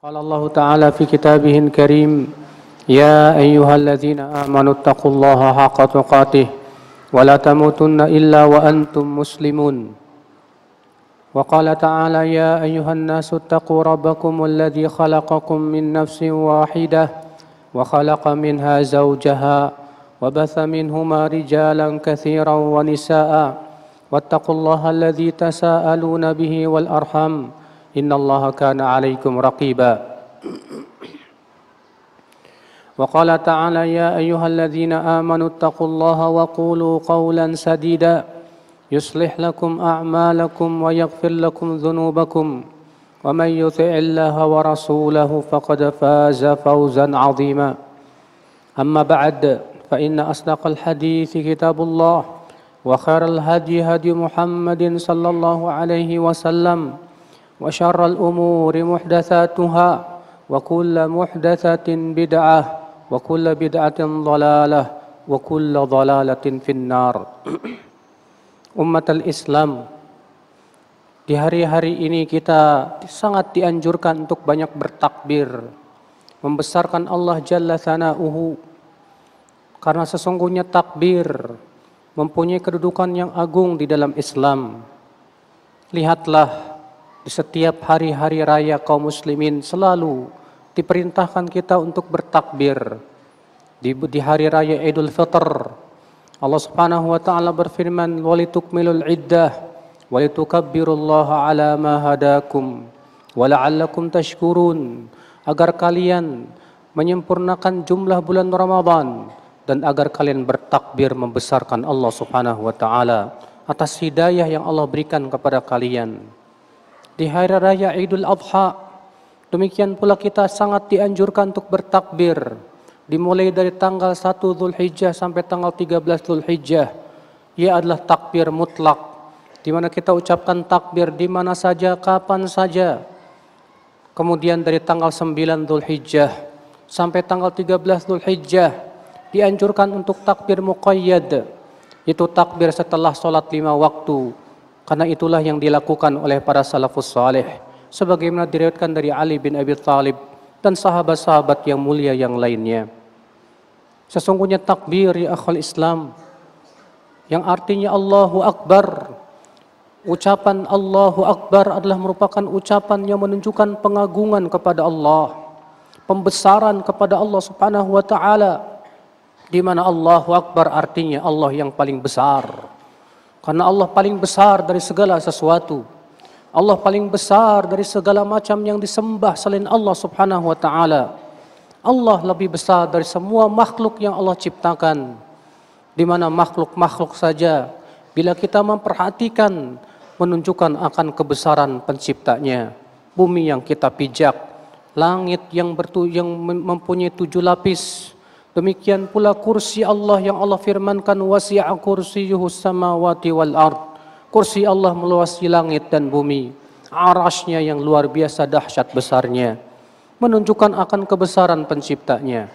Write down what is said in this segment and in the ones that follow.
قال الله تعالى في كتابه الكريم يا أيها الذين آمنوا اتقوا الله حق تقاته ولا تموتن إلا وأنتم مسلمون وقال تعالى يا أيها الناس اتقوا ربكم الذي خلقكم من نفس واحدة وخلق منها زوجها وبث منهما رجالا كثيرا ونساء واتقوا الله الذي تساءلون به والأرحام إن الله كان عليكم رقيبا وقال تعالى يا أيها الذين آمنوا اتقوا الله وقولوا قولا سديدا يصلح لكم أعمالكم ويغفر لكم ذنوبكم ومن يطع الله ورسوله فقد فاز فوزا عظيما أما بعد فإن أصدق الحديث كتاب الله وخير الهدي هدي محمد صلى الله عليه وسلم وشر الأمور محدثاتها وكل محدثة بدعة وكل بدعة ضلالة وكل ضلالة في النار. Umatul Islam, di hari-hari ini kita sangat dianjurkan untuk banyak bertakbir, membesarkan Allah Jalla Tsana'uhu, karena sesungguhnya takbir mempunyai kedudukan yang agung di dalam Islam. Lihatlah, di setiap hari-hari raya kaum muslimin selalu diperintahkan kita untuk bertakbir. Di hari raya Idul Fitr, Allah Subhanahu wa taala berfirman, "Walitukmilul iddah walitukabbirullaha ala ma hadakum wa la'allakum tashkurun." Agar kalian menyempurnakan jumlah bulan Ramadan dan agar kalian bertakbir membesarkan Allah Subhanahu wa taala atas hidayah yang Allah berikan kepada kalian. Di hari raya Idul Adha, demikian pula kita sangat dianjurkan untuk bertakbir. Dimulai dari tanggal 1 Dzulhijjah sampai tanggal 13 Dzulhijjah. Ia adalah takbir mutlak, di mana kita ucapkan takbir di mana saja, kapan saja. Kemudian dari tanggal 9 Dzulhijjah sampai tanggal 13 Dzulhijjah dianjurkan untuk takbir muqayyad, yaitu takbir setelah sholat 5 waktu. Karena itulah yang dilakukan oleh para salafus saleh, sebagaimana diriwayatkan dari Ali bin Abi Thalib dan sahabat-sahabat yang mulia yang lainnya. Sesungguhnya takbir ya akhwal Islam, yang artinya Allahu Akbar. Ucapan Allahu Akbar adalah merupakan ucapan yang menunjukkan pengagungan kepada Allah, pembesaran kepada Allah Subhanahu wa taala, di mana Allahu Akbar artinya Allah yang paling besar. Karena Allah paling besar dari segala sesuatu. Allah paling besar dari segala macam yang disembah selain Allah Subhanahu wa taala. Allah lebih besar dari semua makhluk yang Allah ciptakan. Di mana makhluk-makhluk saja bila kita memperhatikan menunjukkan akan kebesaran penciptanya. Bumi yang kita pijak, langit yang mempunyai 7 lapis. Demikian pula kursi Allah yang Allah firmankan wasi'a kursiyyuhus samawati wal ard. Kursi Allah meluasi langit dan bumi. Arasy-Nya yang luar biasa dahsyat besarnya, menunjukkan akan kebesaran penciptanya.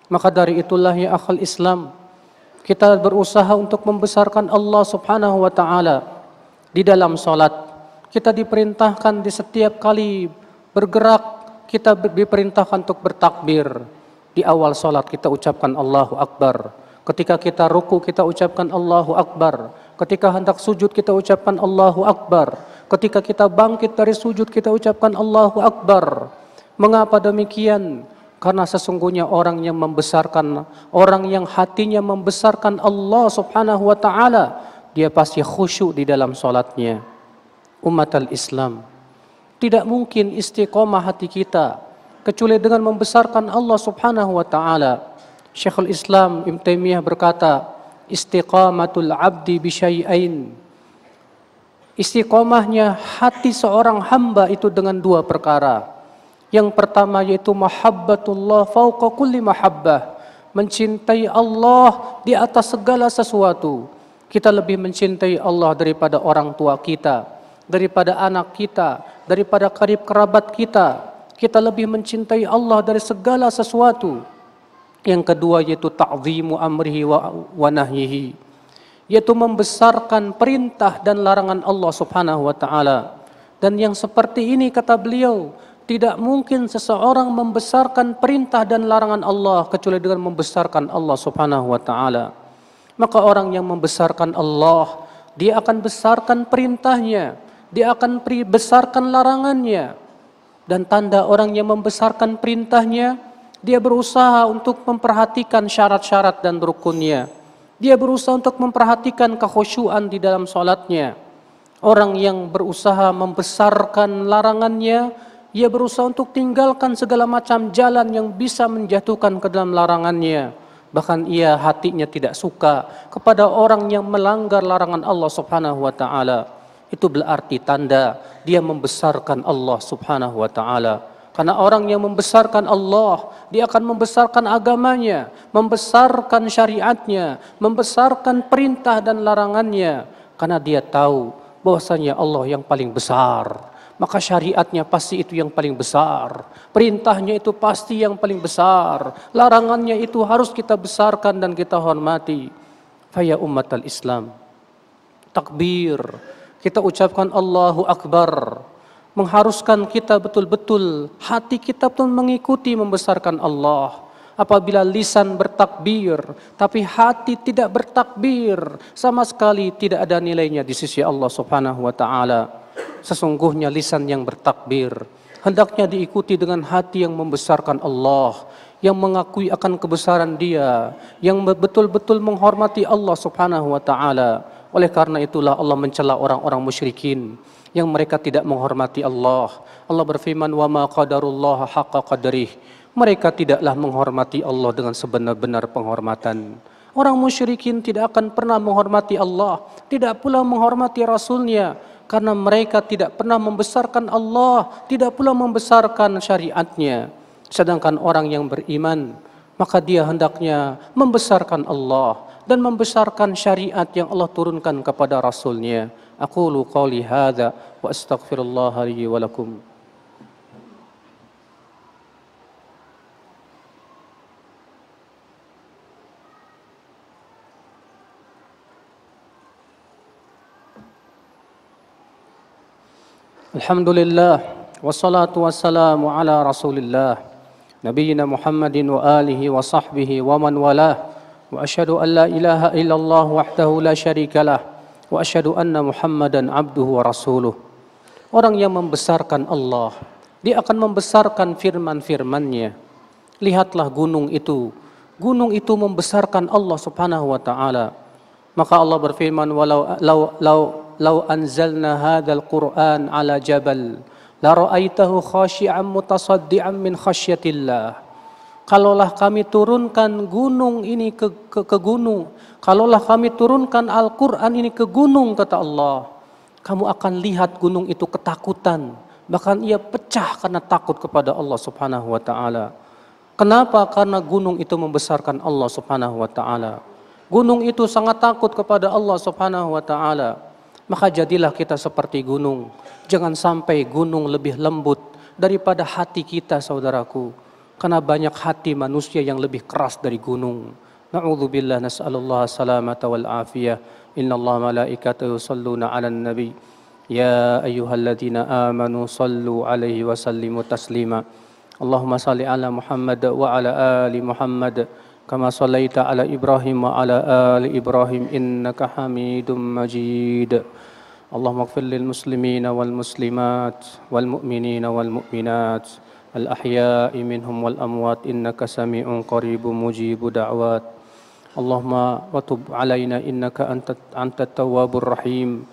Maka dari itulah ya akhal Islam, kita berusaha untuk membesarkan Allah Subhanahu wa taala di dalam salat. Kita diperintahkan di setiap kali bergerak, kita diperintahkan untuk bertakbir. Di awal salat kita ucapkan Allahu Akbar. Ketika kita ruku kita ucapkan Allahu Akbar. Ketika hendak sujud kita ucapkan Allahu Akbar. Ketika kita bangkit dari sujud kita ucapkan Allahu Akbar. Mengapa demikian? Karena sesungguhnya orang yang membesarkan, orang yang hatinya membesarkan Allah Subhanahu wa taala, dia pasti khusyuk di dalam salatnya. Umatul Islam, tidak mungkin istiqomah hati kita kecuali dengan membesarkan Allah Subhanahu wa taala. Syekhul Islam Ibnu Taimiyah berkata, istiqamatul abdi bisyai'ain. Istiqomahnya hati seorang hamba itu dengan 2 perkara. Yang pertama yaitu mahabbatullah fauqa kulli mahabbah. Mencintai Allah di atas segala sesuatu. Kita lebih mencintai Allah daripada orang tua kita, daripada anak kita, daripada karib kerabat kita. Kita lebih mencintai Allah dari segala sesuatu. Yang kedua yaitu ta'zimu amrihi wa nahyihi, yaitu membesarkan perintah dan larangan Allah Subhanahu wa taala. Dan yang seperti ini kata beliau Tidak mungkin seseorang membesarkan perintah dan larangan Allah kecuali dengan membesarkan Allah Subhanahu wa taala. Maka orang yang membesarkan Allah, dia akan besarkan perintahnya, dia akan besarkan larangannya. Dan tanda orang yang membesarkan perintahnya, dia berusaha untuk memperhatikan syarat-syarat dan rukunnya. Dia berusaha untuk memperhatikan kekhusyuan di dalam sholatnya. Orang yang berusaha membesarkan larangannya, ia berusaha untuk tinggalkan segala macam jalan yang bisa menjatuhkan ke dalam larangannya. Bahkan ia hatinya tidak suka kepada orang yang melanggar larangan Allah Subhanahu wa taala. Itu berarti tanda dia membesarkan Allah Subhanahu wa taala. Karena orang yang membesarkan Allah, dia akan membesarkan agamanya, membesarkan syariatnya, membesarkan perintah dan larangannya. Karena dia tahu bahwasanya Allah yang paling besar, maka syariatnya pasti itu yang paling besar, perintahnya itu pasti yang paling besar, larangannya itu harus kita besarkan dan kita hormati. Faya ummatal Islam, takbir, kita ucapkan Allahu Akbar, mengharuskan kita betul-betul hati kita pun mengikuti membesarkan Allah. Apabila lisan bertakbir, tapi hati tidak bertakbir, sama sekali tidak ada nilainya di sisi Allah Subhanahu wa taala. Sesungguhnya lisan yang bertakbir hendaknya diikuti dengan hati yang membesarkan Allah, yang mengakui akan kebesaran Dia, yang betul-betul menghormati Allah Subhanahu wa taala. Oleh karena itulah Allah mencela orang-orang musyrikin yang mereka tidak menghormati Allah. Allah berfirman, "Wa ma qadarullaha haqqa qadrih." Mereka tidaklah menghormati Allah dengan sebenar-benar penghormatan. Orang musyrikin tidak akan pernah menghormati Allah, tidak pula menghormati Rasulnya, karena mereka tidak pernah membesarkan Allah, tidak pula membesarkan syariatnya. Sedangkan orang yang beriman, maka dia hendaknya membesarkan Allah dan membesarkan syariat yang Allah turunkan kepada Rasulnya. Aqulu qawli hadza wa astaghfirullah li wa lakum. Alhamdulillah, wassalatu wassalamu ala rasulillah, nabiyina Muhammadin wa alihi wa sahbihi wa man walah, wa asyhadu an la ilaha illallah wahdahu la syarikalah, wa asyhadu anna Muhammadan abduhu wa rasuluh. Orang yang membesarkan Allah, dia akan membesarkan firman-firman-Nya. Lihatlah gunung itu membesarkan Allah Subhanahu wa taala. Maka Allah berfirman, Lau anzalna hadzal Qur'an ala jabal la ra'aitahu khashi'an mutasaddian min khasyatillah. Kalaulah kami turunkan gunung ini ke gunung, kalaulah kami turunkan Al-Qur'an ini ke gunung, kata Allah, kamu akan lihat gunung itu ketakutan, bahkan ia pecah karena takut kepada Allah Subhanahu wa taala. Kenapa? Karena gunung itu membesarkan Allah Subhanahu wa taala. Gunung itu sangat takut kepada Allah Subhanahu wa taala. Maka jadilah kita seperti gunung. Jangan sampai gunung lebih lembut daripada hati kita, saudaraku. Karena banyak hati manusia yang lebih keras dari gunung. Na'udzubillah, nas'alullah salamata wal afiyah. Innallaha malaikatahu yusalluna 'alan nabi. Ya ayyuhalladzina amanu sallu 'alaihi wa sallimu taslima. Allahumma salli 'ala Muhammad wa 'ala ali Muhammad. Kama sallaita ala Ibrahim wa ala ali Ibrahim innaka Hamidum Majid. Allahumma ighfir lil muslimina wal muslimat wal mu'minina wal mu'minat al ahya'i minhum wal amwat innaka sami'un qaribun mujibud da'wat. Allahumma wa tub alaina innaka antat tawwabur rahim.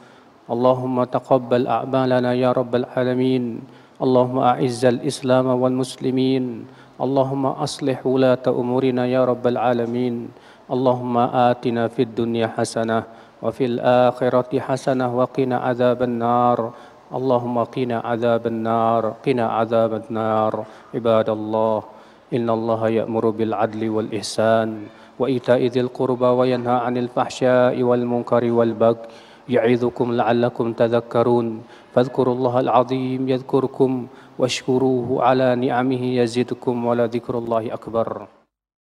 Allahumma taqabbal a'malana ya rabbal alamin. Allahumma a'izzal islam wal muslimin. Allahumma aslih wulata umurina ya rabbal alamin. Allahumma atina fid dunya hasanah wa fil akhirati hasanah wa qina adzaban nar. Allahumma qina adzaban nar, qina adzaban nar. Ibadallah, innallaha ya'muru bil adli wal ihsan wa ita'i dzil qurba wa yanha 'anil fahsya'i wal munkari wal baghi. يعظكم لعلكم تذكرون فاذكروا الله العظيم يذكركم واشكروه على نعمه يزدكم ولذكر الله أكبر.